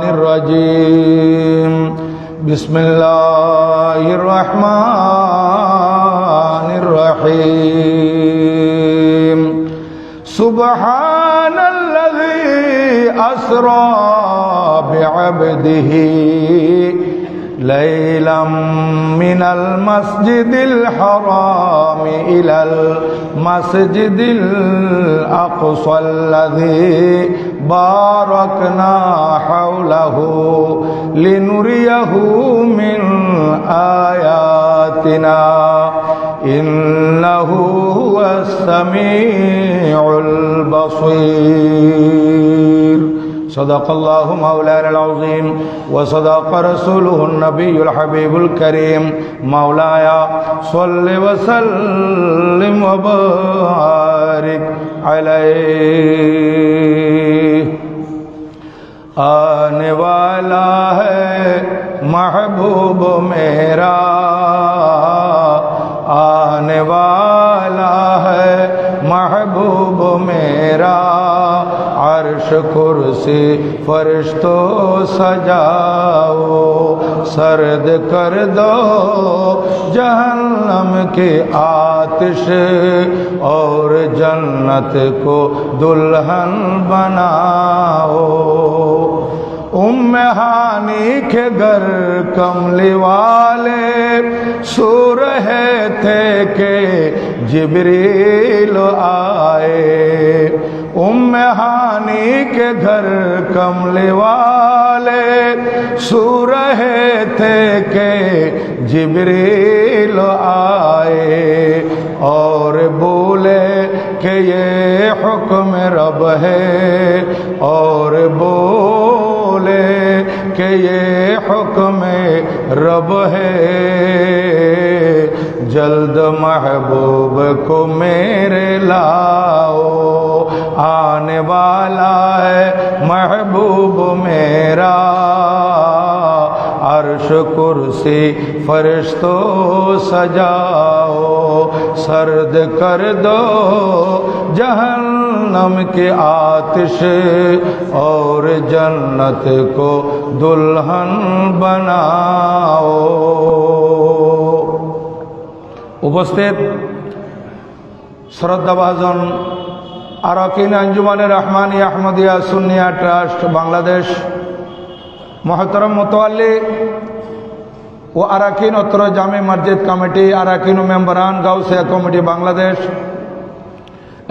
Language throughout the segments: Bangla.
الرجيم بسم الله الرحمن الرحيم سبحان الذي أسرى بعبده ليلا من المسجد الحرام إلى المسجد الأقصى الذي باركنا حوله لنريه من آياتنا إنه هو السميع البصير صدق الله مولانا العظيم وصدق رسوله النبي الحبيب الكريم مولاي صل وسلم وبارك عليه آنے والا ہے محبوب میرا آنے والا ہے محبوب میرا عرش کرسی فرشتوں سجاؤ سرد کر دو جہنم کی آتش اور جنت کو دلہن بناؤ ہانی کے گھر کملی والے سو رہے تھے کہ جبریل آئے ہانی کے گھر کملی والے سو رہے تھے کہ جبریل آئے اور بولے کہ یہ حکم رب ہے اور بولے کہ یہ حکم رب ہے جلد محبوب کو میرے لاؤ آنے والا ہے محبوب میرا عرش کرسی فرشتوں سجاؤ سرد کر دو جہنم کی آتش اور جنت کو دلہن بناؤ উপস্থিত শ্রদ্ধাভাজন আরাকিন আঞ্জুমানে রহমানী আহমদিয়া সুন্নিয়া ট্রাস্ট বাংলাদেশ মহতরম মোতাল্লি ও আরাকিন উত্তর জামে মসজিদ কমিটি আরাকিন ও মেম্বারান গাউসিয়া কমিটি বাংলাদেশ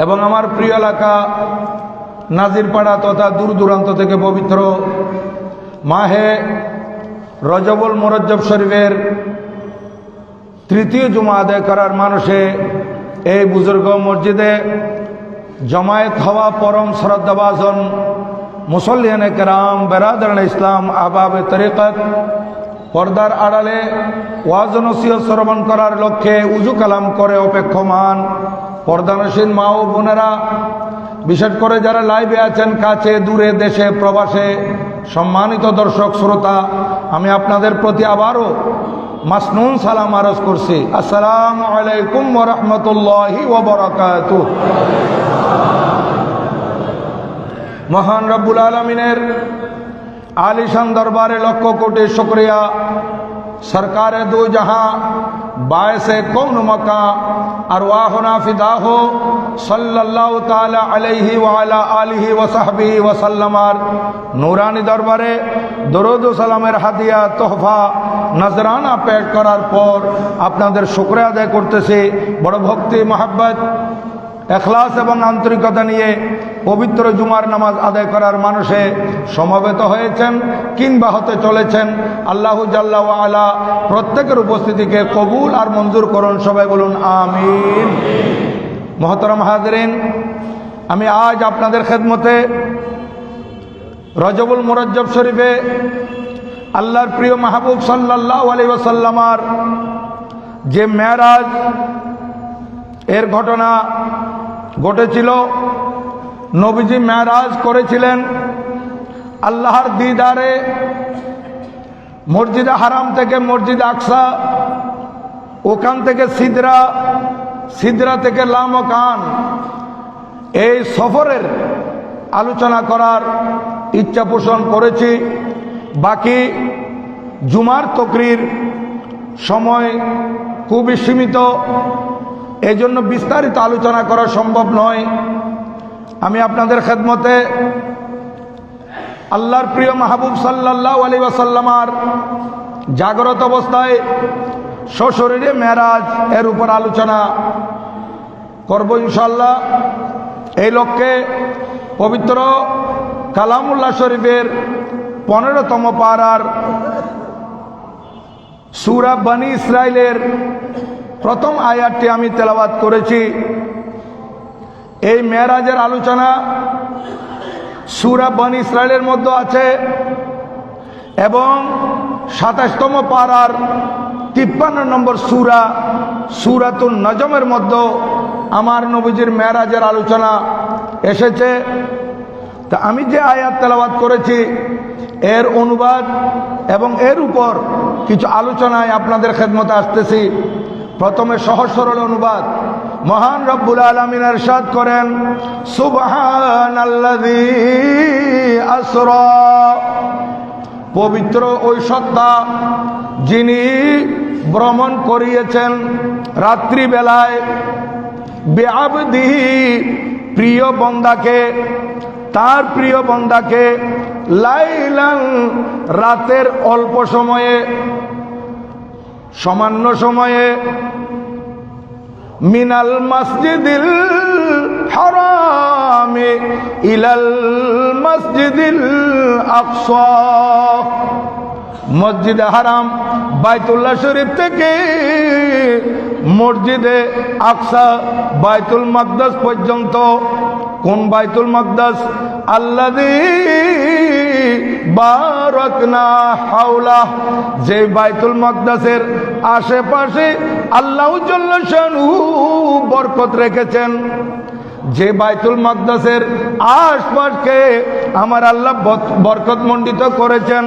এবং আমার প্রিয় এলাকা নাজিরপাড়া তথা দূর দূরান্ত থেকে পবিত্র মাহে রজবুল মুরজ্জব শরীফের তৃতীয় জুমা আদায় করার মানুষে এই বুজুর্গ মসজিদে জমায়েত হওয়া পরম শ্রদ্ধাভাজন মুসল্লিয়ানে কেরাম বেরাদারান ইসলাম আহবাবে তরিকত পর্দার আড়ালে ওয়াজ ও নসিহত শ্রবণ করার লক্ষ্যে উজু কালাম করে অপেক্ষমান পর্দানসীন মা ও বোনেরা, বিশেষ করে যারা লাইভে আছেন কাছে দূরে দেশে প্রবাসে, সম্মানিত দর্শক শ্রোতা, আমি আপনাদের প্রতি আবারও মাসনুন সালাম আরজ করছি। আসসালামু আলাইকুম ওয়া রাহমাতুল্লাহি ওয়া বারাকাতুহু। মহান রব্বুল আলামিনের আলিশান দরবারে লক্ষ কোটি শুকরিয়া। সরকারে দু জাহাঁ বায়সে কৌন মকা আরওয়াহুনা ফিদা হো সাল্লাল্লাহু তাআলা আলাইহি ওয়া আলা আলিহি ওয়া সাহবিহি ওয়া সাল্লামার নূরানি দরবারে দরুদ ও সালামের হাদিয়া তোহফা নজরানা পেশ করার পর আপনাদের শুকরিয়া আদায় করতেছি। বড় ভক্তি মহব্বত এখলাস এবং আন্তরিকতা নিয়ে পবিত্র জুমার নামাজ আদায় করার মানুষে সমবেত হয়েছেন কিংবা হতে চলেছেন। আল্লাহু জাল্লা ওয়া আলা প্রত্যেকের উপস্থিতিকে কবুল আর মঞ্জুর করুন, সবাই বলুন আমিন। মহতরম হাজরিন, আমি আজ আপনাদের খেদমতে রজবুল মুরজ্জব শরীফে আল্লাহর প্রিয় মাহবুব সাল্লাল্লাহু আলাইহি ওয়াসাল্লামার যে মেরাজ এর ঘটনা ঘটেছিল। নবীজি মেরাজ করেছিলেন আল্লাহর দিদারে মসজিদে হারাম থেকে মসজিদ আকসা, ওখান থেকে সিদরা, সিদরা থেকে লামকান, এই সফরের আলোচনা করার ইচ্ছা পোষণ করেছি। বাকি জুমার তকরির সময় খুবই সীমিত, এজন্য বিস্তারিত আলোচনা করা সম্ভব নয়। আমি আপনাদের খেদমতে আল্লাহর প্রিয় মাহবুব সাল্লাল্লাহু আলাইহি ওয়াসাল্লামার জাগ্রত অবস্থায় সশরীরে মেরাজ এর উপর আলোচনা করব ইনশাআল্লাহ। এই লক্ষ্যে পবিত্র কালামুল্লাহ শরীফের 15তম পারার সূরা বনী ইসরাইলের প্রথম আয়াতটি আমি তেলাওয়াত করেছি। এই মেরাজের আলোচনা সূরা বনী ইসরাইলের মধ্যে আছে এবং 27তম পারার 53 নম্বর সূরা সূরাতুন নজমের মধ্যে আমার নবীজির মেরাজের আলোচনা এসেছে। তা আমি যে আয়াত তেলাওয়াত করেছি এর অনুবাদ এবং এর উপর কিছু আলোচনায় আপনাদের খেদমতে আসতেছি। প্রথমে সহজ সরল অনুবাদ। মহান রব্বুল আলামিন ইরশাদ করেন, সুবহানাল্লাযী আসরা, পবিত্র ওই সত্তা যিনি ভ্রমণ করিয়েছেন রাত্রিবেলায়, বিআবদিহি, প্রিয় বন্দাকে, তার প্রিয় বন্দাকে, লাইলান, রাতের অল্প সময়ে, সামান্য সময়ে, মিনাল মসজিদিল হারামে ইলাল মসজিদিল আকসা, মসজিদে হারাম বাইতুল্লাহ শরীফ থেকে মসজিদে আকসা বাইতুল মাকদাস পর্যন্ত। কোন বাইতুল মাকদাস? আল্লাযী বারাকনা হাওলা, যে বাইতুল মাকদাসের আশেপাশে আল্লাহ জাল্লা শানুহু বরকত রেখেছেন, যে বাইতুল মাকদাসের আশপাশকে আমার আল্লাহ বরকত মণ্ডিত করেছেন।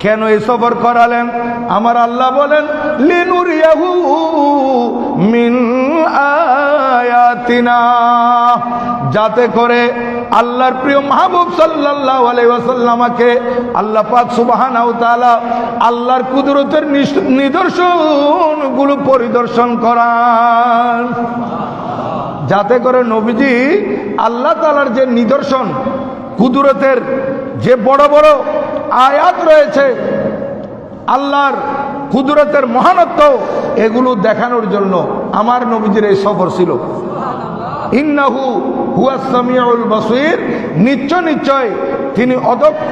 কেন এই সফর করালেন? আমার আল্লাহ বলেন, লিনুরিয়াহু মিন আয়াতিনা, যাতে করে আল্লাহর প্রিয় মাহবুব সাল্লাল্লাহু আলাইহি ওয়াসাল্লামকে আল্লাহ পাক সুবহানাহু ওয়া তাআলা আল্লাহর কুদরতের নিদর্শনগুলো পরিদর্শন করান, যাতে করে নবীজি আল্লাহ তাআলার যে নিদর্শন, কুদরতের যে বড় বড় আয়াত রয়েছে, আল্লাহর কুদরতের মহানত্ব, এগুলো দেখানোর জন্য আমার নবীজির এই সফর ছিল। ইন্নাহু হুয়াস সামিউল বাসীর, নিশ্চয় তিনি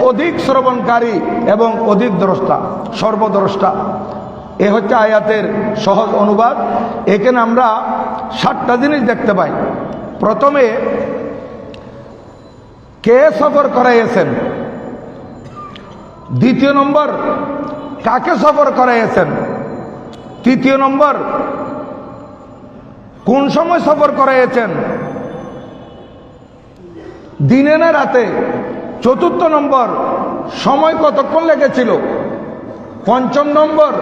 অধিক শ্রবণকারী এবং অধিক দ্রষ্টা, সর্বদ্রষ্টা। এ হচ্ছে আয়াতের সহজ অনুবাদ। এখানে আমরা 7টা জিনিস দেখতে পাই। প্রথমে, কে সফর করাইয়েছেন। দ্বিতীয় নম্বর, কাকে সফর করাইয়েছেন। তৃতীয় নম্বর, কোন সময় সফর করাইয়েছেন, দিনে না রাতে। চতুর্থ নম্বর, সময় কতক্ষণ লেগেছিল। পঞ্চম নম্বর,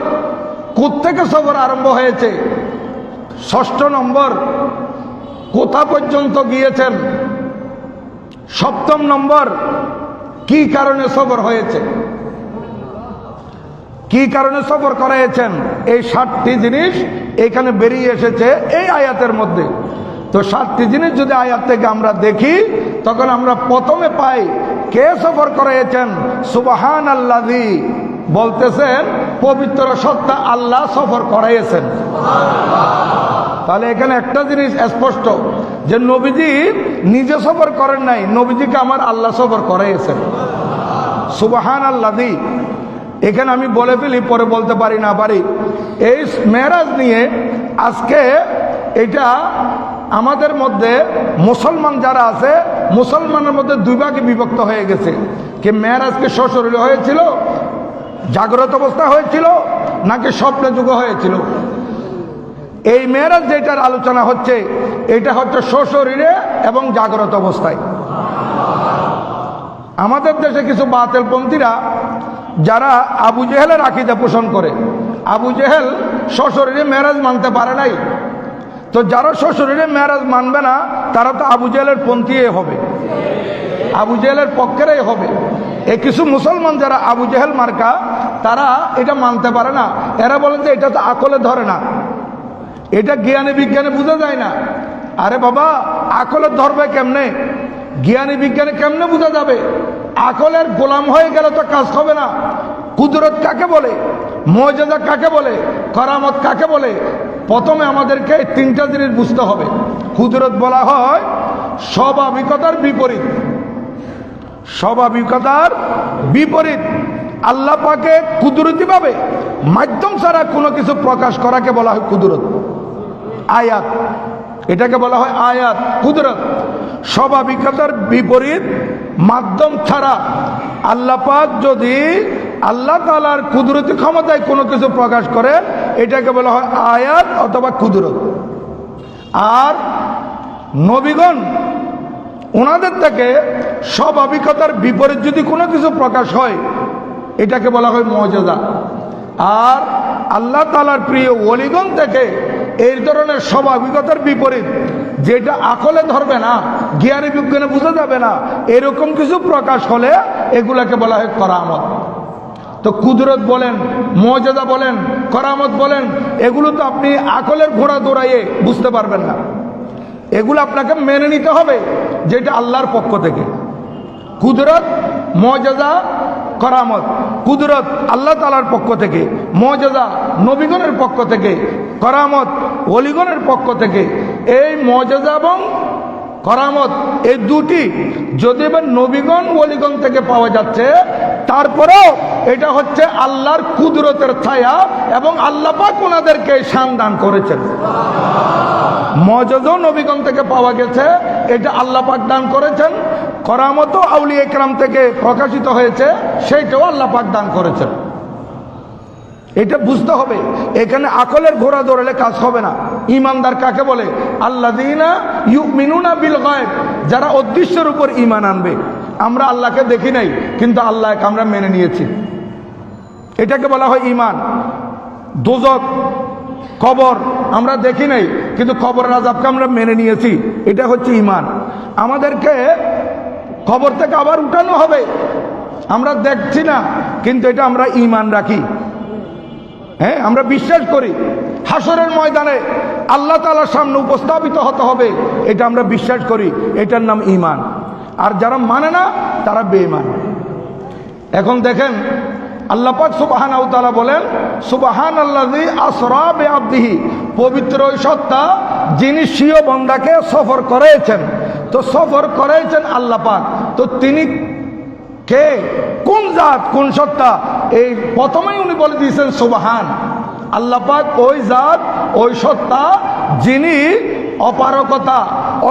কোত্থেকে সফর আরম্ভ হয়েছে। ষষ্ঠ নম্বর, কোথা পর্যন্ত গিয়েছেন। সপ্তম নম্বর, কি কারণে সফর হয়েছে, কি কারণে সফর করাইয়েছেন। এই 7টি জিনিস এখানে বেরিয়ে এসেছে এই আয়াতের মধ্যে। তো 7টি জিনিস যদি আয়াত থেকে আমরা দেখি, তখন আমরা প্রথমে পাই কে সফর করাইয়েছেন। সুবহানাল্লাযী, বলতেছেন পবিত্র সত্তা আল্লাহ সফর করাইয়েছেন। তাহলে এখানে একটা জিনিস স্পষ্ট যে নবীজি নিজে সফর করেন নাই, নবীজিকে আমার আল্লাহ সফর করাইয়েছেন। সুবহানাল্লাযী, এখানে আমি বলে ফেলি, পরে বলতে পারি না পারি। এই মেরাজ নিয়ে আজকে এটা আমাদের মধ্যে মুসলমান যারা আছে, মুসলমানের মধ্যে 2 ভাগে বিভক্ত হয়ে গেছে। কি মেরাজকে সশরীরে হয়েছিল, জাগ্রত অবস্থা হয়েছিল, নাকি স্বপ্নে যুগ হয়েছিল। এই মেরাজ যেটার আলোচনা হচ্ছে, এটা হচ্ছে সশরীরে এবং জাগ্রত অবস্থায়। আমাদের দেশে কিছু বাতিলপন্থীরা যারা আবু জেহেলের আকীদা পোষণ করে, আবু জেহেল সশরীরে মেরাজ মানতে পারে নাই, তো যারা সশরীরে মেরাজ মানবে না তারা তো আবু জেহেলের পন্থী হবে। আবু জেহেলের পক্ষেরই হবে। এই কিছু মুসলমান যারা আবু জেহেল মার্কা, তারা এটা মানতে পারে না। এরা বলেন যে এটা তো আকলে ধরে না, এটা জ্ঞানী বিজ্ঞানে বোঝা যায় না। আরে বাবা, আকলের ধরবে কেমনে? জ্ঞানী বিজ্ঞানে কেমনে বোঝা যাবে? আকলের গোলাম হয়ে গেলে তো কাজ হবে না। কুদরত কাকে বলে, মুজিজা কাকে বলে, কারামত কাকে বলে? প্রথমে আমাদেরকে তিনটা জিনিস বুঝতে হবে। কুদরত বলা হয় স্বাভাবিকতার বিপরীত। স্বাভাবিকতার বিপরীত আল্লাহ পাকে কুদরতিভাবে মাধ্যম ছাড়া কোনো কিছু প্রকাশ করাকে বলা হয় কুদরত, আয়াত। এটাকে বলা হয় আয়াত, কুদরত। স্বাভাবিকতার বিপরীত মাধ্যম ছাড়া আল্লাহ পাক যদি আল্লাহ তাআলার কুদরতি ক্ষমতায় কোনো কিছু প্রকাশ করে, এটাকে বলা হয় আয়াত অথবা কুদরত। আর নবীগণ ওনাদের থেকে স্বাভাবিকতার বিপরীত যদি কোনো কিছু প্রকাশ হয়, এটাকে বলা হয় মুজিজা। আর আল্লাহ তাআলার প্রিয় ওলিগণ থেকে এই ধরনের স্বাভাবিকতার বিপরীত, যেটা আকলে ধরবে না, জ্ঞানী বিজ্ঞানে বোঝা যাবে না, এরকম কিছু প্রকাশ হলে এগুলাকে বলা হয় করামত। তো কুদরত বলেন, মুজিজা বলেন, করামত বলেন, এগুলো তো আপনি আকলের ঘোড়া দৌড়াইয়ে বুঝতে পারবেন না। এগুলো আপনাকে মেনে নিতে হবে যেটা আল্লাহর পক্ষ থেকে। কুদরত, মুজিজা, করামত। কুদরত আল্লাহ তাআলার পক্ষ থেকে, মুজিজা নবীগণের পক্ষ থেকে, করামত ওলিগণের পক্ষ থেকে। এই মুজিজা এবং করামত এই দুটি যদি এবার নবীগণ ওলিগণ থেকে পাওয়া যাচ্ছে, তারপরেও এটা হচ্ছে আল্লাহর কুদরতের ছায়া এবং আল্লাহ পাক ওনাদেরকে শান দান করেছেন। মুজিজা নবীগণ থেকে পাওয়া গেছে, এটা আল্লাহ পাক দান করেছেন। করামত আউলিয়া ইকরাম থেকে প্রকাশিত হয়েছে, সেইটাও আল্লাহ পাক দান করেছেন। এটা বুঝতে হবে। এখানে আকলের ঘোড়া দৌড়ালে কাজ হবে না। ঈমানদার কাকে বলে? আল্লাযীনা ইউমিনুনা বিল গায়ব, যারা অদৃশ্যের উপর ঈমান আনবে। আমরা আল্লাহকে দেখি নাই, কিন্তু আল্লাহকে আমরা মেনে নিয়েছি, এটাকে বলা হয় ঈমান। দোজখ, কবর আমরা দেখি নাই, কিন্তু কবরের আযাবকে আমরা মেনে নিয়েছি, এটা হচ্ছে ঈমান। আমাদেরকে কবর থেকে আবার উঠানো হবে, আমরা দেখছি না, কিন্তু এটা আমরা ঈমান রাখি। হ্যাঁ, আমরা বিশ্বাস করি হাসরের ময়দানে আল্লাহ তাআলার সামনে উপস্থাপিত হতে হবে, এটা আমরা বিশ্বাস করি, এটার নাম ঈমান। আর যারা মানে না তারা বেঈমান। এখন দেখেন আল্লাহ পাক সুবহানাহু ওয়া তাআলা বলেন, সুবহানাল্লাযী আসরা বিআবদিহি, পবিত্র ওই সত্তা যিনি স্বীয় বান্দাকে সফর করেছেন। তো সফর করেছেন আল্লাহ পাক, তো তিনি কে, কোন জাত, কোন সত্তা? এই প্রথমেই উনি বলে দিয়েছেন সুবহান। আল্লাহ পাক ওই জাত, ওই সত্তা যিনি অপারগতা,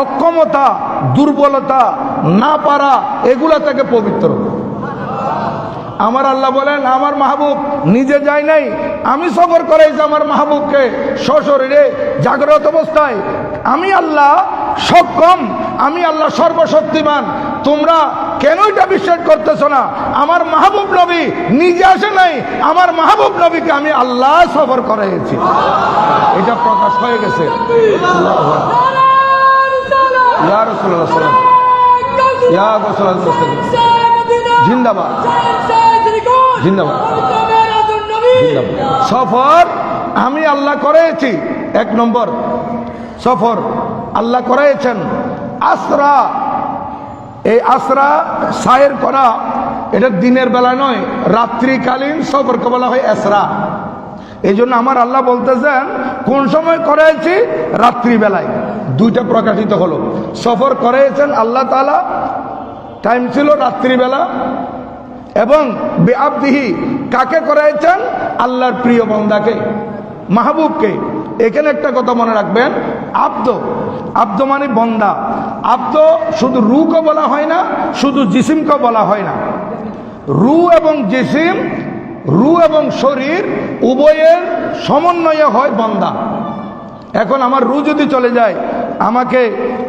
অক্ষমতা, দুর্বলতা, না পারা এগুলা থেকে পবিত্র। আমার আল্লাহ বলেন, আমার মাহবুব নিজে যায় নাই, আমি সফর করাইছি আমার মাহবুবকে সশরীরে জাগ্রত অবস্থায়। আমি আল্লাহ সক্ষম, আমি আল্লাহ সর্বশক্তিমান। তোমরা কেন এটা বিশ্বাস করতেছো না? আমার মাহবুব নবী নিজে আসে নাই, আমার মাহবুব নবীকে আমি আল্লাহ সফর করাইছি। এটা প্রকাশ হয়ে গেছে। ইয়া রাসূলুল্লাহ সাল্লাল্লাহু আলাইহি ইয়া রাসূলুল্লাহ জিন্দাবাদ, জিন্দাবাদ, জিন্দাবাদ। সফর আমি আল্লাহ করেছি। এক নম্বর সফর আল্লাহ করেছেন। আসরা, এই আসরা সায়ের করা, এটা দিনের বেলা নয়, রাত্রিকালীন সফরকে বলা হয় আসরা। এই জন্য আমার আল্লাহ বলতেছেন কোন সময় করেছি? রাত্রিবেলায়। দুইটা প্রকাশিত হলো। সফর করেছেন আল্লাহ তাআলা, টাইম ছিল রাত্রিবেলা। এবং বিআবদিহি, কাকে করাইছেন? আল্লাহর প্রিয় বান্দাকে, মাহবুবকে। এখানে একটা কথা মনে রাখবেন, আব্দ, আব্দ মানে বন্দা। আব্দ শুধু রুকে বলা হয় না, শুধু জিসিমকে বলা হয় না। রু এবং জিসিম, রু এবং শরীর উভয়ের সমন্বয়ে হয় বান্দা। এখন আমার রু যদি চলে যায়, আমাকে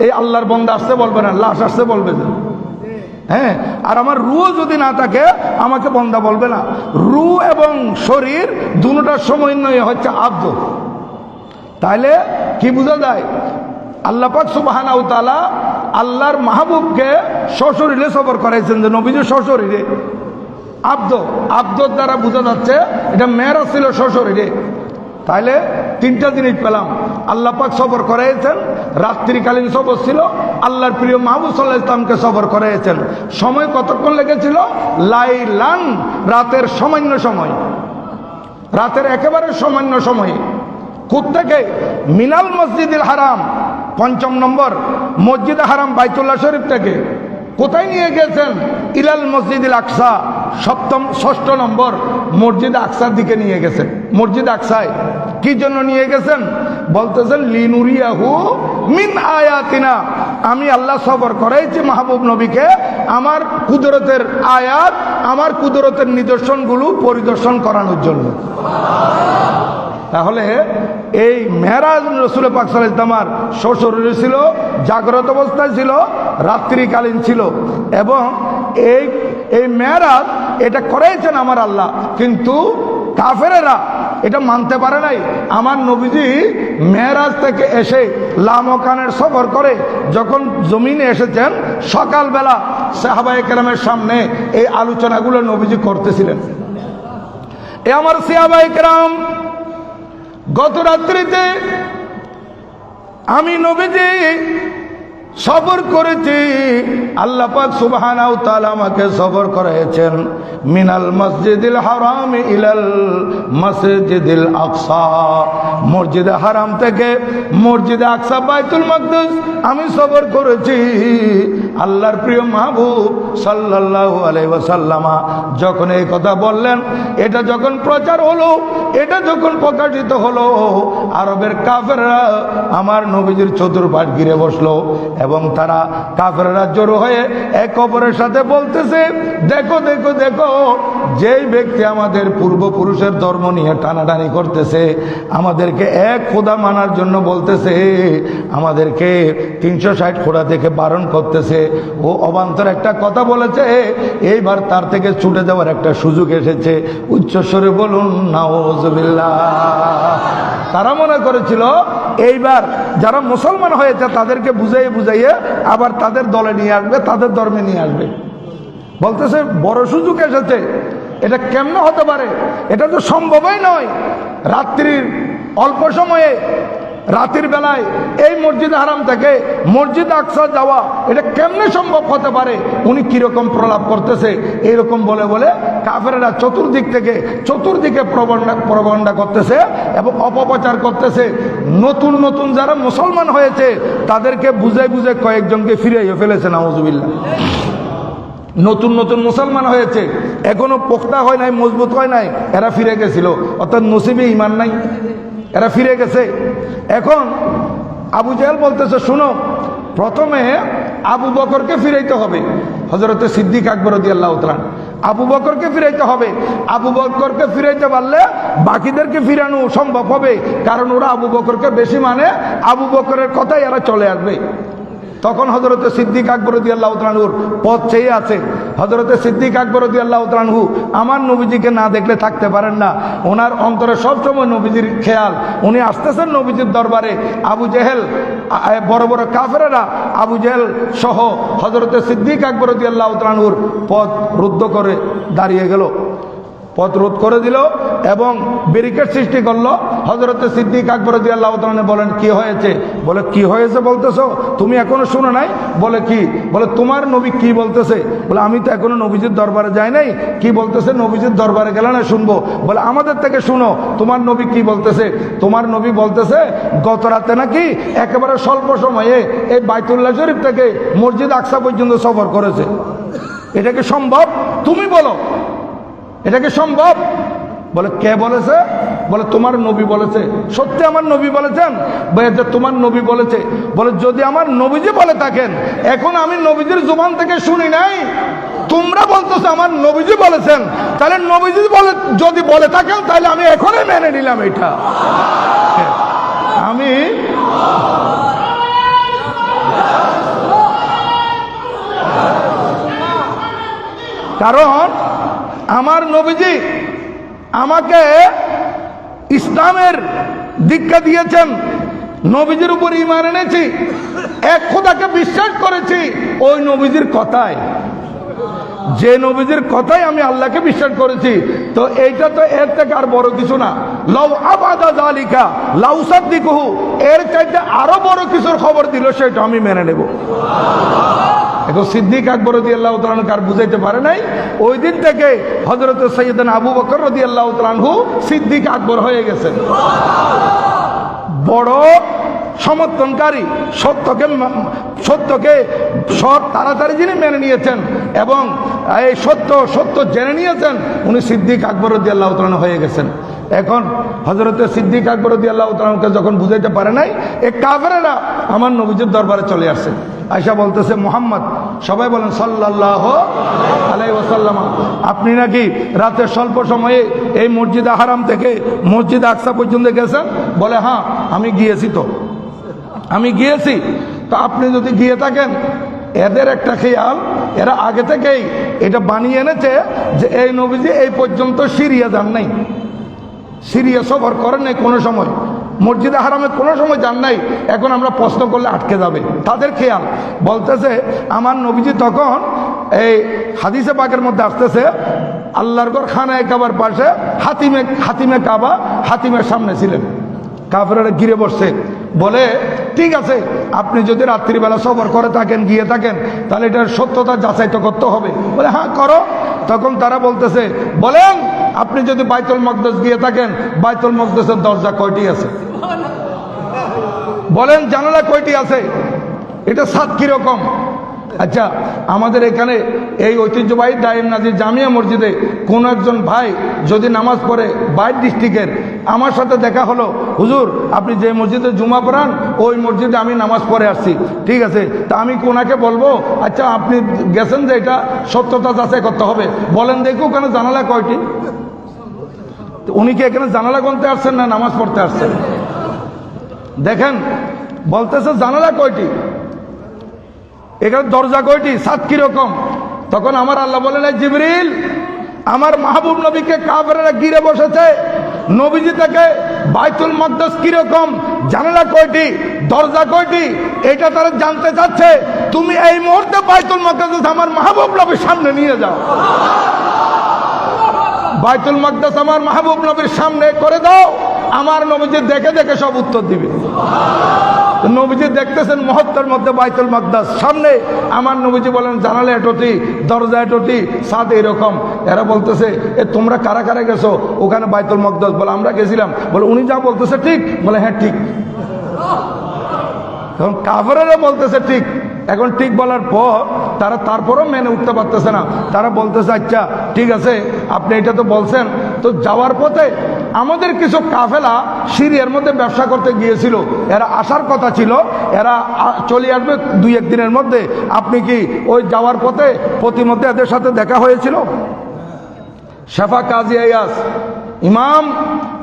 এই আল্লাহর বান্দা আসতে বলবে না, লাশ আসতে বলবে না। হ্যাঁ, আর আমার রু যদি না থাকে আমাকে বান্দা বলবে না। রু এবং শরীর দুটোটার সমন্বয় হচ্ছে আব্দ। তাহলে কি বোঝা যায়? আল্লাহ পাক সুবহানাহু ওয়া তাআলা আল্লাহর মাহবুবকে শ্বশুরিলে সফর করাইছেন, যে নবীজি শ্বশুরিলে আব্দর দ্বারা বোঝা যাচ্ছে এটা মেয়েরা ছিল শ্বশুরিলে। তাইলে তিনটা জিনিস পেলাম, আল্লাহ পাক সফর করাইছেন, রাত্রিকালীন সফর ছিল, আল্লাহর প্রিয় মাহবুব সাল্লাল্লাহু আলাইহি ওয়াসাল্লামকে সফর করাইছেন। সময় কতক্ষণ লেগেছিল? লাইলান, রাতের সামান্য সময়, রাতের একেবারে সামান্য সময়ে। কোত্থেকে? মিনাল মসজিদুল হারাম, ৫ম নম্বর মসজিদে হারাম বাইতুল্লাহ শরীফ থেকে। কোথায় নিয়ে গেছেন? ইলাল মসজিদুল আকসা, ৬ষ্ঠ নম্বর মসজিদ আকসার দিকে নিয়ে গেছেন। মসজিদ আকসায় কি জন্য নিয়ে গেছেন? বলতেছেন লিনুরিয়াহু মিন আয়াতিনা, আমি আল্লাহ সবর করাইছি মাহবুব নবীকে আমার কুদরতের আয়াত, আমার কুদরতের নিদর্শনগুলো পরিদর্শন করানোর জন্য। তাহলে এই মেরাজ রাসূল পাক সাল্লাল্লাহু আলাইহি ওয়াসাল্লাম শ্বশুরে ছিল, জাগ্রত অবস্থায় ছিল, রাত্রিকালীন ছিল, এবং এই মেরাজ এটা করেছেন আমার আল্লাহ। কিন্তু কাফেরেরা এটা মানতে পারে নাই। আমার নবীজি মেরাজ থেকে এসে লামকানের সফর করে যখন জমিনে এসেছেন, সকালবেলা সাহাবায়ে কেরামের সামনে এই আলোচনাগুলো নবীজি করতেছিলেন। এ আমার সাহাবায়ে কেরাম, গত রাত্রিতে আমি নবীজি সফর করেছি, আল্লাহ পাক সুবহানাহু ওয়া তাআলা আমাকে সফর করাইছেন মিনাল মসজিদিল হারাম ইলাল মসজিদিল আকসা, মসজিদে হারাম থেকে মসজিদে আকসা বাইতুল মাকদিস আমি সফর করেছি। আল্লাহর প্রিয় মাহবুব সাল্লাল্লাহু আলাইহি ওয়াসাল্লাম যখন এই কথা বললেন, এটা যখন প্রচার হলো, এটা যখন প্রকাশিত হলো, আরবের কাফেররা আমার নবীজির চতুর্পাশ ঘিরে বসলো এবং তারা কাফেররা জড়ো হয়ে এক অপরের সাথে বলতেছে, দেখো দেখো দেখো, যেই ব্যক্তি আমাদের পূর্বপুরুষের ধর্ম নিয়ে টানাটানি করতেছে, আমাদেরকে এক খোদা মানার জন্য বলতেছে, আমাদেরকে ৩৬০ খোদা থেকে বারণ করতেছে, ও অবান্তর একটা কথা বলেছে, এইবার তার থেকে ছুটে যাওয়ার একটা সুযোগ এসেছে। উচ্চস্বরে বলুন নাউজুবিল্লাহ। তারা মনে করেছিল এইবার যারা মুসলমান হয়েছে তাদেরকে বুঝাইয়ে বুঝাইয়ে আবার তাদের দলে নিয়ে আসবে, তাদের ধর্মে নিয়ে আসবে। বলতেছে বড় সুযোগ এসেছে, এটা কেমনে হতে পারে? এটা তো সম্ভবই নয়। রাত্রির অল্প সময়ে, রাতের বেলায় এই মসজিদ হারাম থেকে মসজিদ আকসা যাওয়া, এটা কেমনে সম্ভব হতে পারে? উনি কিরকম প্রলাপ করতেছে, এইরকম বলে বলে কাফেররা চতুর্দিকে প্রবন্ধা করতেছে এবং অপপ্রচার করতেছে। নতুন নতুন যারা মুসলমান হয়েছে তাদেরকে বুঝাই বুঝে কয়েকজনকে ফিরিয়ে ফেলেছে, নাউজুবিল্লাহ। নতুন নতুন মুসলমান হয়েছে, এখনো পোক্তা হয় নাই, মজবুত হয় নাই, এরা ফিরে গেছিল, অর্থাৎ নসিবে ঈমান নাই, এরা ফিরে গেছে। এখন আবু জেহেল বলতেছে, শুনো, প্রথমে আবু বকরকে ফিরাইতে হবে। হযরতে সিদ্দিক আকবর রাদিয়াল্লাহু তাআলা, আবু বকরকে ফিরাইতে হবে। আবু বকরকে ফিরাইতে পারলে বাকিদেরকে ফিরানো সম্ভব হবে, কারণ ওরা আবু বকরকে বেশি মানে, আবু বকরের কথাই এরা চলে আসবে। তখন হযরতে সিদ্দিক আকবর রাদিয়াল্লাহু তাআলার পথ চেয়ে আছে। হযরতে সিদ্দিক আকবর রাদিয়াল্লাহু তাআলা আমার নবীজিকে না দেখলে থাকতে পারেন না, ওনার অন্তরে সবসময় নবীজির খেয়াল। উনি আসতেছেন নবীজির দরবারে। আবু জেহেল, বড় বড় কাফেরেরা আবু জেহেল সহ হযরতে সিদ্দিক আকবর রাদিয়াল্লাহু তাআলার পথ রুদ্ধ করে দাঁড়িয়ে গেল, পথ রোধ করে দিল এবং ব্যারিকেড সৃষ্টি করলো। হযরতে সিদ্দিক আকবর রাদিয়াল্লাহু তাআলা বলেন, কি হয়েছে? বলে, কি হয়েছে বলতেছো? তুমি এখনো শুনো নাই? বলে, কি? বলে, তোমার নবী কি বলতেছে? বলে, আমি তো এখনো নবীজির দরবারে যাই নাই। কি বলতেছে? নবীজির দরবারে গেলে না শুনবো? বলে, আমাদের থেকে শুনো, তোমার নবী কি বলতেছে? তোমার নবী বলতেছে গত রাতে নাকি একেবারে স্বল্প সময়ে এই বাইতুল্লাহ শরীফ থেকে মসজিদ আকসা পর্যন্ত সফর করেছে। এটা কি সম্ভব? তুমি বলো, এটা কি সম্ভব? বলে, কে বলেছে? বলে, তোমার নবী বলেছে। সত্যি আমার নবী বলেছেন? বলে, তোমার নবী বলেছে। বলে, যদি আমার নবীজি বলে থাকেন, এখন আমি নবীজির জবান থেকে শুনি নাই, তোমরা বলতেছো আমার নবীজি বলেছেন, তাহলে নবীজি বলে যদি বলে থাকেন তাহলে আমি এখনই মেনে নিলাম এটা। আমি কারণ আমার নবীজি আমাকে ইসলামের দীক্ষা দিয়েছেন, নবীজির উপর ঈমান এনেছি, এক খোদাকে বিশ্বাস করেছি ওই নবীজির কথায়, যে নবীজির কথাই আমি আল্লাহকে বিশ্বাস করেছি। তো এইটা তো এর থেকে আর বড় কিছু না। লাউ আবাদা যালিকা লাউ সাদ্দিকুহু, এর চাইতে আরো বড় কিছুর খবর দিল সেটা আমি মেনে নেব। এখন সিদ্দিক আকবর রাদিয়াল্লাহু তাআলা আনহু কার বুঝাইতে পারে নাই, ওই দিন থেকে হযরত সাইয়েদনা আবু বকর রাদিয়াল্লাহু তাআলা আনহু সিদ্দিক আকবর হয়ে গেছেন। বড় সমর্থনকারী, সত্যকে সব তাড়াতাড়ি যিনি মেনে নিয়েছেন এবং এই সত্য জেনে নিয়েছেন, উনি সিদ্দিক আকবর রাদিয়াল্লাহু তাআলা আনহু হয়ে গেছেন। এখন হযরতে সিদ্দিক আকবর রাদিয়াল্লাহু তাআলা আনহুকে যখন বুঝাইতে পারে নাই, এই কাফেরেরা আমার নবীজির দরবারে চলে আসছে। আয়েশা বলতেছে, মুহাম্মদ, সবাই বলেন সাল্লাল্লাহু আলাইহি ওয়াসাল্লাম, আপনি নাকি রাতে স্বল্প সময়ে এই মসজিদে হারাম থেকে মসজিদ আকসা পর্যন্ত গেছেন? বলে, হ্যাঁ আমি গিয়েছি। তো আপনি যদি গিয়ে থাকেন, এদের একটা খেয়াল, এরা আগে থেকেই এটা বানিয়ে এনেছে যে এই নবীজি এই পর্যন্ত সিরিয়া যান নাই, সিরিয়া সফর করেন নাই কোনো সময়, মসজিদে হারামে কোনো সময় যান নাই। এখন আমরা প্রশ্ন করলে আটকে যাবে, তাদের খেয়াল। বলতেছে আমার নবীজি তখন এই হাদিসে পাকের মধ্যে আসতেছে, আল্লাহর ঘর খানায়ে কাবার পাশে হাতিমে কাবা হাতিমের সামনে ছিলেন। কাফেররা ঘিরে বসছে, বলে ঠিক আছে আপনি যদি রাত্রিবেলা সফর করে থাকেন, গিয়ে থাকেন, তাহলে এটার সত্যতা যাচাই তো করতে হবে। বলে হ্যাঁ করো। তখন তারা বলতেছে, বলেন আপনি যদি বাইতুল মাকদাস গিয়ে থাকেন, বাইতুল মাকদাসের দরজা কয়টি আছে? বলেন জানালা কয়টি আছে? এটা সাত কিরকম? আচ্ছা, আমাদের এখানে এই ঐতিহ্যবাহী দাইম নাজির জামিয়া মসজিদে কোন একজন ভাই যদি নামাজ পড়ে বাইর ডিস্ট্রিক্টের, আমার সাথে দেখা হলো, হুজুর আপনি যে মসজিদে জুমা পড়ান ওই মসজিদে আমি নামাজ পড়ে আসছি, ঠিক আছে, তা আমি কোনাকে বলবো, আচ্ছা আপনি গেছেন যে এটা সত্যতা যাচাই করতে হবে, বলেন দেখো ওখানে জানালা কয়টি? উনি কি এখানে জানালা গুনতে আসছেন না নামাজ পড়তে আসছেন? দেখেন বলতেছে জানালা কয়টি, এখানে দরজা কয়টি, সাত কিরকম? তখন আমার আল্লাহ বলেন, জিবরিল, আমার মাহবুব নবীকে কাফেররা ঘিরে বসেছে, নবীজি থেকে বাইতুল মাকদাস কিরকম, জানালা কয়টি, দরজা কয়টি, এটা তারা জানতে চাচ্ছে। তুমি এই মুহূর্তে বাইতুল মাকদাস আমার মাহবুব নবীর সামনে নিয়ে যাও, বাইতুল মাকদাস আমার মাহবুব নবীর সামনে করে দাও, আমার নবীজি দেখে দেখে সব উত্তর দিবে। নবীজি দেখতেছেন মুহূর্তের মধ্যে বাইতুল মাকদাস সামনে, আমার নবীজি বলেন জানালা এটোটি, দরজা এটোটি, সাত এরকম। এরা বলতেছে, এ তোমরা কারা কারা গেছো ওখানে বাইতুল মাকদাস? বলে আমরা গেছিলাম। বলে উনি যা বলতেছে ঠিক? বলে হ্যাঁ ঠিক। তখন কাফেরেরা বলতেছে ঠিক। এখন ঠিক বলার পর তারা তারপরও মেনে উঠতে পারতেছে না। তারা বলতেছে, আচ্ছা ঠিক আছে আপনি এটা তো বলছেন, তো যাওয়ার পথে আমাদের কিছু কাফেলা সিরিয়ার মধ্যে ব্যবসা করতে গিয়েছিল, এরা আসার কথা ছিল, এরা চলে আসবে দুই একদিনের মধ্যে, আপনি কি ওই যাওয়ার পথে প্রতিমধ্যে এদের সাথে দেখা হয়েছিল? শেফা কাজী আইয়াজ, ইমাম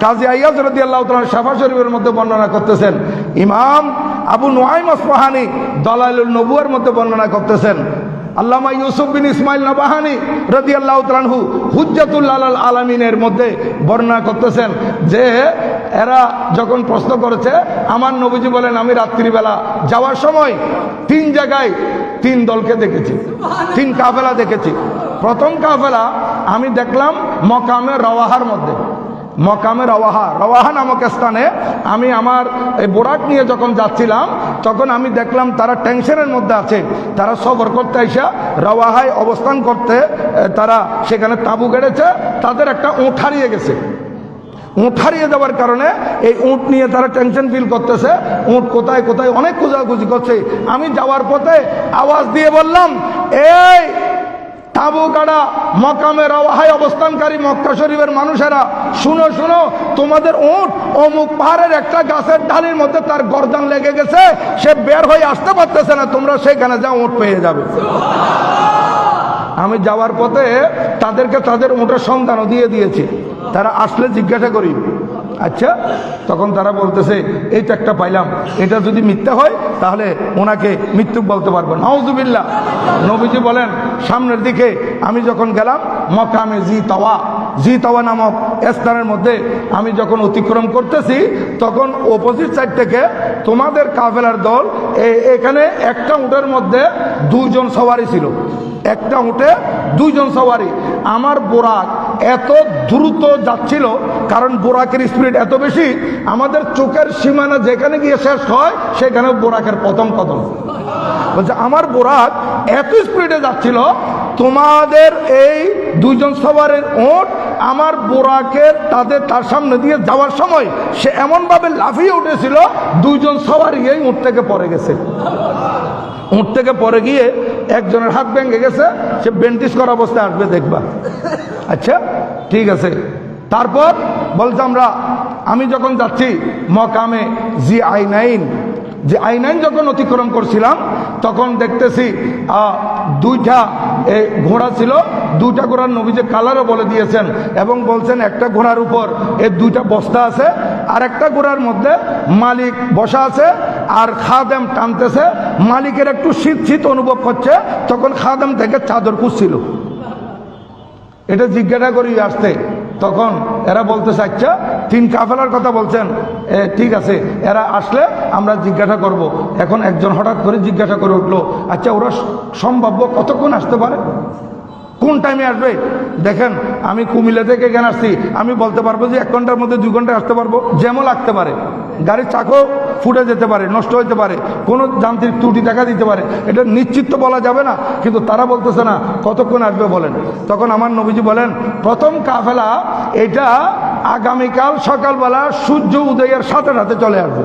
কাজী আইয়াজ রাদিয়াল্লাহু তাআলা শেফা শরীফের মধ্যে বর্ণনা করতেছেন, ইমাম আবু নুআইম আসফাহানি দালাইলুন নবুয়ার মধ্যে বর্ণনা করতেছেন, আল্লামা ইউসুফ বিন ইসমাইল নবাহানি রাদিয়াল্লাহু তাআলা আনহু হুজ্জাতুল আলামিনের মধ্যে বর্ণনা করতেছেন যে এরা যখন প্রশ্ন করেছে, আমার নবীজি বলেন আমি রাত্রিবেলা যাওয়ার সময় তিন জায়গায় তিন দলকে দেখেছি, তিন কাফেলা দেখেছি। প্রথম কাফেলা আমি দেখলাম মকামে রওয়াহার মধ্যে, মকামে রওয়াহা নামক স্থানে আমি আমার এই বোরাক নিয়ে যখন যাচ্ছিলাম, তখন আমি দেখলাম তারা টেনশনের মধ্যে আছে। তারা সফর করতে এসে রওয়াহায় অবস্থান করতে তারা সেখানে তাঁবু গেড়েছে, তাদের একটা উট হারিয়ে গেছে। উট হারিয়ে যাওয়ার কারণে এই উট নিয়ে তারা টেনশন ফিল করতেছে, উট কোথায় কোথায় অনেক খোঁজাখুঁজি করছে। আমি যাওয়ার পথে আওয়াজ দিয়ে বললাম, এই তাঁবু গাড়া মকামে রওয়াহায় অবস্থানকারী মক্কা শরীফের মানুষেরা, শুনো শুনো, তোমাদের উট অমুক পাহাড়ের একটা গাছের ডালের মধ্যে তার গর্দান লেগে গেছে, সে বের হয়ে আসতে পারতেছে না, তোমরা সেখানে যাও, উট পেয়ে যাবে। আমি যাওয়ার পথে তাদেরকে তাদের উটের সন্ধানও দিয়ে দিয়েছি, তারা আসলে জিজ্ঞাসা করি আচ্ছা, তখন তারা বলতেছে এই তো একটা পাইলাম, এটা যদি মিথ্যা হয় তাহলে ওনাকে মৃত্যু বলতে পারবো। নাউজুবিল্লাহ। নবীজি বলেন সামনের দিকে আমি যখন গেলাম মকামে জি তাওয়া নামক স্থানের মধ্যে আমি যখন অতিক্রম করতেছি, তখন অপোজিট সাইড থেকে তোমাদের কাফেলার দল এখানে একটা উটের মধ্যে 2 জন সওয়ারি ছিল, একটা উটে 2 জন সওয়ারি। আমার বোরাক এত দ্রুত যাচ্ছিল, কারণ বোরাকের স্পিড এত বেশি, আমাদের চোখের সীমানা যেখানে গিয়ে শেষ হয় সেখানে বোরাকের প্রথম কদম। বলছে আমার বোরাক এত স্পিডে যাচ্ছিল, তোমাদের এই 2 জন সওয়ারের উট আমার বোরাকের তার সামনে দিয়ে যাওয়ার সময় সে এমনভাবে লাফিয়ে উঠেছিল 2 জন সওয়ারি এই উট থেকে পড়ে গেছে। উঠ থেকে পরে গিয়ে একজনের হাত ভেঙে গেছে, সে বেন্টিস করা অবস্থায় আসবে দেখবা। আচ্ছা ঠিক আছে। তারপর বলছে আমি যখন যাচ্ছি মকামে জি আইনাইন যখন অতিক্রম করছিলাম, তখন দেখতেছি 2টা ঘোড়া ছিল। 2টা ঘোড়ার নবীজি কালারও বলে দিয়েছেন এবং বলছেন একটা ঘোড়ার উপর 2টা বস্তা আছে, আর একটা ঘোড়ার মধ্যে মালিক বসা আছে আর খাদেম টানতেছে। মালিকের একটু শীত অনুভব করছে, তখন খাদেম থেকে চাদর খুঁজছিল। এটা জিজ্ঞাসা করি আসতে, তখন এরা বলতেছে আচ্ছা 3 কাফেলার কথা বলছেন, ঠিক আছে, এরা আসলে আমরা জিজ্ঞাসা করব। এখন একজন হঠাৎ করে জিজ্ঞাসা করে উঠলো, আচ্ছা ওরা সম্ভাব্য কতক্ষণ আসতে পারে, কোন টাইমে আসবে? দেখেন আমি কুমিল্লা থেকে এখানে আসছি, আমি বলতে পারবো যে 1 ঘন্টার মধ্যে 2 ঘন্টায় আসতে পারবো। যেমন লাগতে পারে, গাড়ির চাকও ফুটে যেতে পারে, নষ্ট হতে পারে, কোনো যান্ত্রিক ত্রুটি দেখা দিতে পারে, এটা নিশ্চিত তো বলা যাবে না। কিন্তু তারা বলতেছে না কতক্ষণ আসবে বলেন। তখন আমার নবীজি বলেন প্রথম কাফেলা এটা আগামীকাল সকালবেলা সূর্য উদয়ের সাথে সাথে চলে আসবে।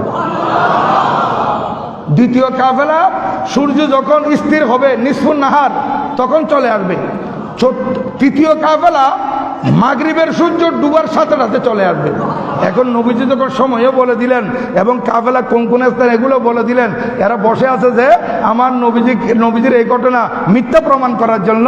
দ্বিতীয় কাফেলা সূর্য যখন স্থির হবে নিসফুন নাহার তখন চলে আসবে। তৃতীয় কাফেলা মাগরিবের সূর্য ডুবার সাথে সাথে চলে আসবে। এখন নবীজি যখন সময়ও বলে দিলেন এবং কাফেলা কোন কোন স্থান এগুলো বলে দিলেন, এরা বসে আছে যে আমার নবীজির এই ঘটনা মিথ্যা প্রমাণ করার জন্য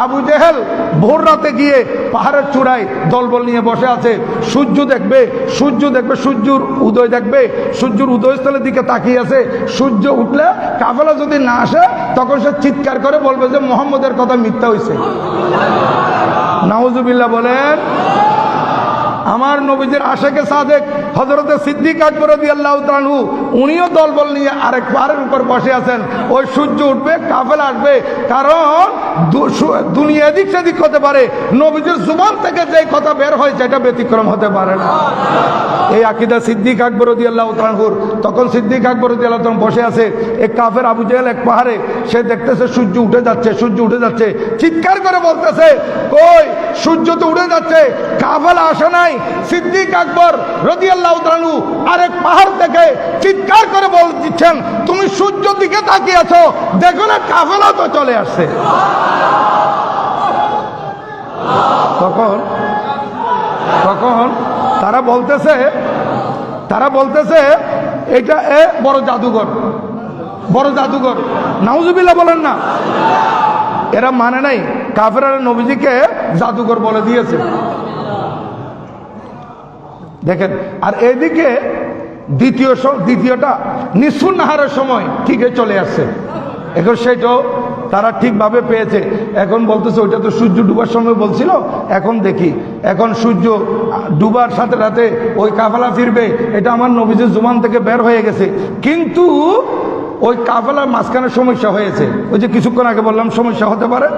আবু জেহেল ভোর রাতে গিয়ে পাহাড়ের চূড়ায় দলবল নিয়ে বসে আছে। সূর্য দেখবে, সূর্যর উদয় দেখবে, সূর্যর উদয়স্থলের দিকে তাকিয়ে আছে। সূর্য উঠলে কাফেলা যদি না আসে তখন সে চিৎকার করে বলবে যে মুহাম্মদের কথা মিথ্যা হয়েছে। নাউজুবিল্লাহ বলেন। আমার নবীজির আশেকে সাদেক হযরতে সিদ্দিক আকবর রাদিয়াল্লাহু তাআলা আনহু উনিও দলবল নিয়ে আরেক পাহাড়ের উপর বসে আছেন। ওই সূর্য উঠবে, কাফেলা আসবে, কারণ দুনিয়া এদিক সেদিক হতে পারে, নবীজির জুবান থেকে যে কথা বের হয় সেটা ব্যতিক্রম হতে পারে না। এই আকীদা সিদ্দিক আকবর রাদিয়াল্লাহু তাআলা আনহুর। তখন সিদ্দিক আকবর রাদিয়াল্লাহু তাআলা বসে আছে, এক কাফের আবু জেহেল এক পাহাড়ে, সে দেখতেছে সূর্য উঠে যাচ্ছে, চিৎকার করে বলতেছে কই সূর্য তো উঠে যাচ্ছে, কাফেলা আসে নাই। সিদ্দিক আকবর রাদিয়াল্লাহু তাআলা আনহু আরেক পাহাড় থেকে চিৎকার করে বলে দিচ্ছেন তুমি সূর্যের দিকে তাকিয়ে আছো, দেখো না কাফেলা তো চলে আসছে। তখন তারা বলতেছে এটা বড় জাদুঘর। নাউজুবিল্লাহ বলেন না। এরা মানে নাই, কাফেররা নবীজিকে জাদুঘর বলে দিয়েছে। দেখেন, আর এদিকে দ্বিতীয়টা নিসফুন নাহারের সময় ঠিক চলে আসছে। এখন সেটাও তারা ঠিকভাবে পেয়েছে। এখন বলতেছে ওইটা তো সূর্য ডুবার সময় বলছিল, এখন দেখি এখন সূর্য ডুবার সাথে সাথে ওই কাফেলা ফিরবে, এটা আমার নবীজির জুবান থেকে বের হয়ে গেছে। কিন্তু ওই কাফেলার মাঝখানে সমস্যা হয়েছে, ওই যে কিছুক্ষণ আগে বললাম সমস্যা হতে পারে,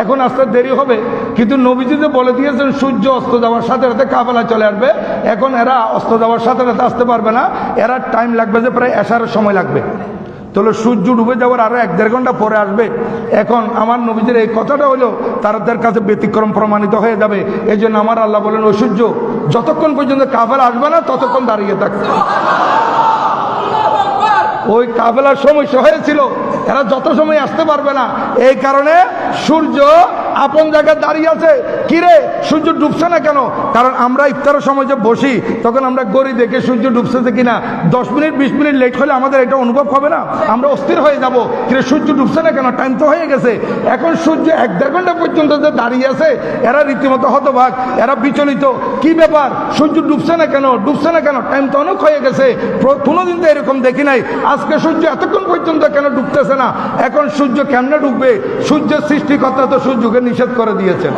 এখন আসতে দেরি হবে। কিন্তু নবীজি যে বলে দিয়েছেন সূর্য অস্ত যাওয়ার সাথে সাথে কাফেলা চলে আসবে, এখন এরা অস্ত যাওয়ার সাথে সাথে আসতে পারবে না, এরা টাইম লাগবে যে প্রায় এশারের সময় লাগবে। তাহলে সূর্য ডুবে যাওয়ার আরো 1-1.5 ঘন্টা পরে আসবে। এখন আমার নবীজির এই কথাটা হলো তাদের কাছে ব্যতিক্রম প্রমাণিত হয়ে যাবে। এই জন্য আমার আল্লাহ বলেন ওই সূর্য যতক্ষণ পর্যন্ত কাফেলা আসবে না ততক্ষণ দাঁড়িয়ে থাকবে। ওই কাফেলার সমস্যা হয়েছিল, এরা যত সময় আসতে পারবে না, এই কারণে সূর্য আপন জায়গায় দাঁড়িয়ে আছে, কিরে সূর্য ডুবছে না কেন? কারণ আমরা ইফতারের সময় যে বসি তখন আমরা গড়ি দেখে সূর্য ডুবছে কিনা 10 মিনিট 20 মিনিট লেট হলে আমাদের এটা অনুভব হবে না? আমরা অস্থির হয়ে যাব, কিরে সূর্য ডুবছে না কেন, টাইম তো হয়ে গেছে। এখন সূর্য 1-1.5 ঘন্টা পর্যন্ত যে দাঁড়িয়ে আছে, এরা রীতিমতো হতবাক, এরা বিচলিত, কি ব্যাপার সূর্য ডুবছে না কেন, ডুবছে না কেন, টাইম তো অনেক হয়ে গেছে, কোনোদিন তো এরকম দেখি নাই, আজকে সূর্য এতক্ষণ পর্যন্ত কেন ডুবতেছে না? এখন সূর্য কেমনে ডুববে? সূর্যের সৃষ্টিকর্তা তো সূর্যকে নিষেধ করে দিয়েছেন।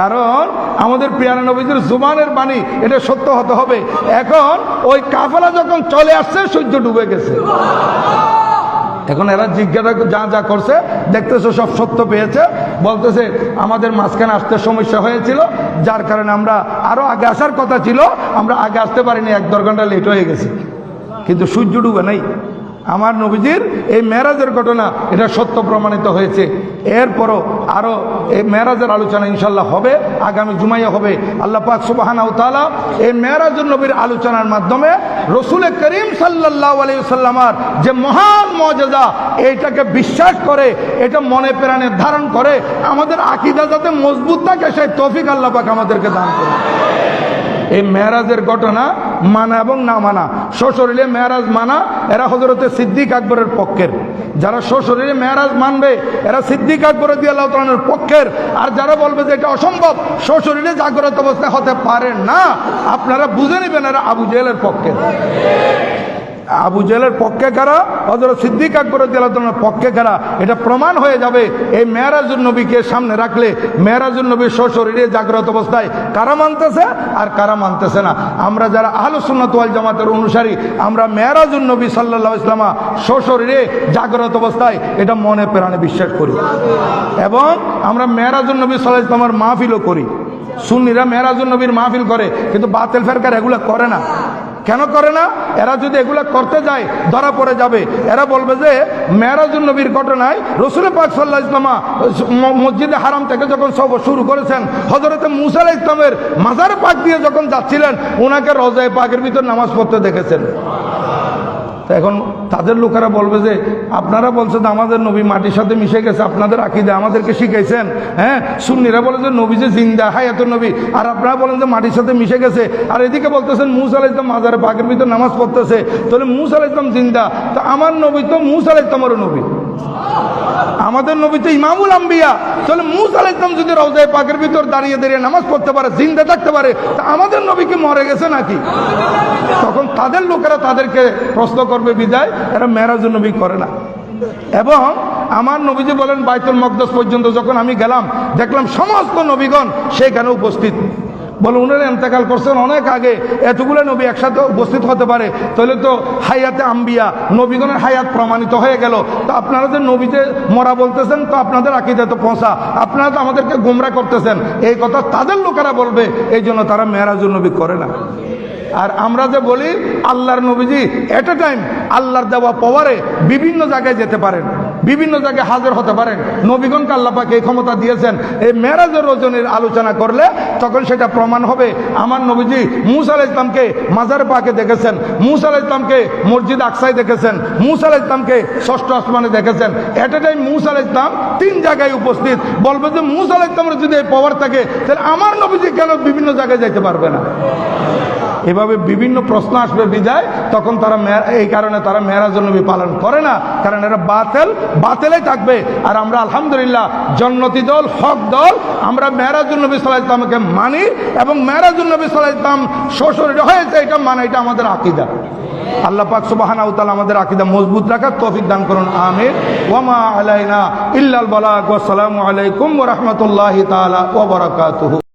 কারণ আমাদের প্রিয় নবীজির জুবানের বাণী, এটা সত্য হতে হবে। এখন ওই কাফেলা যখন চলে আসছে, সূর্য ডুবে গেছে। এখন এরা জিজ্ঞাসা যা যা করছে দেখতেছে সব সত্য পেয়েছে, বলতেছে আমাদের মাঝখানে আসতে সমস্যা হয়েছিল, যার কারণে আমরা আরো আগে আসার কথা ছিল, আমরা আগে আসতে পারিনি, 1-1.5 ঘন্টা লেট হয়ে গেছে। কিন্তু সূর্য ডুবে নাই। আমার নবীজির এই মেরাজের ঘটনা এটা সত্য প্রমাণিত হয়েছে। এরপরও আরো এই মেরাজের আলোচনা ইনশাল্লাহ হবে, আগামী জুমাইয়া হবে। আল্লাহ পাক সুবহানাহু ওয়া তাআলা এই মেরাজুন নবীর আলোচনার মাধ্যমে রসুল করিম সাল্লাল্লাহু আলাইহি ওয়াসাল্লামের যে মহান মুজিজা, এইটাকে বিশ্বাস করে, এটা মনে প্রাণে ধারণ করে আমাদের আকীদা যাতে মজবুত থাকে, সেই তৌফিক আল্লাহ পাক আমাদেরকে দান করে। এই মেরাজের ঘটনা মানা এবং না মানা, সশরীরে মেরাজ মানা, এরা হযরতে সিদ্দিক আকবরের পক্ষের। যারা সশরীরে মেরাজ মানবে এরা সিদ্দিক আকবর রাদিয়াল্লাহু তাআলার পক্ষের। আর যারা বলবে যে এটা অসম্ভব, সশরীরে জাগ্রত অবস্থায় হতে পারে না, আপনারা বুঝে নেবেন এরা আবু জেহেলের পক্ষের। আবু জেহেলের পক্ষে কারা, হযরত সিদ্দিক আকবর রাদিয়াল্লাহু তাআলার পক্ষে কারা, এটা প্রমাণ হয়ে যাবে এই মেরাজুন নবীকে সামনে রাখলে। মেরাজুন নবীর সশরীরে জাগ্রত অবস্থায় কারা মানতেছে আর কারা মানতেছে না। আমরা যারা আহলুস সুন্নাত ওয়াল জামাতের অনুসারী, আমরা মেরাজুন নবী সাল্লাল্লাহু আলাইহি ওয়াসাল্লাম সশরীরে জাগ্রত অবস্থায় এটা মনে প্রাণে বিশ্বাস করি, এবং আমরা মেরাজুন নবী সাল্লাল্লাহু আলাইহি ওয়াসাল্লামের মাহফিলও করি। সুন্নিরা মেরাজুন নবীর মাহফিল করে, কিন্তু বাতিল ফেরকার এগুলো করে না। কেন করে না? এরা যদি এগুলা করতে যায় ধরা পড়ে যাবে। এরা বলবে যে মেরাজুন নবীর ঘটনায় রাসূল পাক সাল্লাল্লাহু আলাইহি ওয়াসাল্লাম মসজিদে হারাম থেকে যখন সফর শুরু করেছেন, হযরতে মূসা আলাইহিস সালামের মাজার পাক দিয়ে যখন যাচ্ছিলেন, ওনাকে রওজায়ে পাকের ভিতর নামাজ পড়তে দেখেছেন। এখন তাদের লোকেরা বলবে যে আপনারা বলছেন আমাদের নবী মাটির সাথে মিশে গেছে, আপনাদের আকীদা আমাদেরকে শিখাইছেন। হ্যাঁ, সুন্নিরা বলে যে নবী যে জিন্দা হায়াতুন নবী, আর আপনারা বলেন যে মাটির সাথে মিশে গেছে। আর এদিকে বলতেছেন মূসা আলাইহিস সালাম মাজারে পাকের ভিতর নামাজ পড়তেছে, তাহলে মূসা আলাইহিস সালাম জিন্দা, তো আমার নবী তো মূসা আলাইহিস সালামের নবী, আমাদের নবী তো ইমামুল আম্বিয়া। তাহলে মূসা আলাইহিস সালাম যদি রওজায়ে পাকের ভিতর দাঁড়িয়ে দাঁড়িয়ে নামাজ পড়তে পারে, জিন্দা থাকতে পারে, তা আমাদের নবী কি মরে গেছে নাকি? তখন তাদের লোকেরা তাদেরকে প্রশ্ন করবে, বিদায় এরা মেরাজুন নবী করে না। এবং আমার নবীজি বলেন বাইতুল মাকদাস পর্যন্ত যখন আমি গেলাম, দেখলাম সমস্ত নবীগণ সেখানে উপস্থিত। বলে উনারা ইন্তেকাল করছেন অনেক আগে, এতগুলো নবী একসাথে উপস্থিত হতে পারে, তাহলে তো হায়াতে আম্বিয়া, নবীগণের হায়াত প্রমাণিত হয়ে গেল। তো আপনারা যে নবীতে মরা বলতেছেন, তো আপনাদের আকীদা তো পৌঁছা, আপনারা তো আমাদেরকে গোমরা করতেছেন, এই কথা তাদের লোকেরা বলবে। এই জন্য তারা মেরাজুন নবী করে না। আর আমরা যে বলি আল্লাহর নবীজি এট এ টাইম আল্লাহর দেওয়া পাওয়ারে বিভিন্ন জায়গায় যেতে পারেন, বিভিন্ন জায়গায় হাজির হতে পারেন, নবীগণকে আল্লাহ পাক এই ক্ষমতা দিয়েছেন। এই মেরাজের রজনীর আলোচনা করলে তখন সেটা প্রমাণ হবে। আমার নবীজি মূসা আলাইহিস সালামকে মাজার পাকে দেখেছেন, মূসা আলাইহিস সালামকে মসজিদ আকসায় দেখেছেন, মূসা আলাইহিস সালামকে ষষ্ঠ আসমানে দেখেছেন। এট এ টাইম মূসা আলাইহিস সালাম 3 জায়গায় উপস্থিত। বলবে যে মূসা আলাইহিস সালামের যদি এই পাওয়ার থাকে, তাহলে আমার নবীজি কেন বিভিন্ন জায়গায় যেতে পারবে না? এভাবে বিভিন্ন প্রশ্ন আসবে, বিদায় তখন তারা এই কারণে তারা মেরাজুন নবী পালন করে না, কারণ এরা বাতিলেই থাকবে। আর আমরা আলহামদুলিল্লাহ জান্নাতি দল, হক দল, আমরা মেরাজুন নবী সাল্লাল্লাহু আলাইহি ওয়াসাল্লামকে মানি, এবং মেরাজুন নবী সাল্লাল্লাহু আলাইহি ওয়াসাল্লাম সশরীরে হয়েছে এটা মানা, এটা আমাদের আকীদা। আল্লাহ পাক সুবহানাহু ওয়া তাআলা আমাদের আকীদা মজবুত রাখার তৌফিক দান করুন, আমিন। ওয়া মা আলাইনা ইল্লাল বালাগ। ওয়া আসসালামু আলাইকুম ওয়া রাহমাতুল্লাহি তাআলা ওয়া বারাকাতুহু।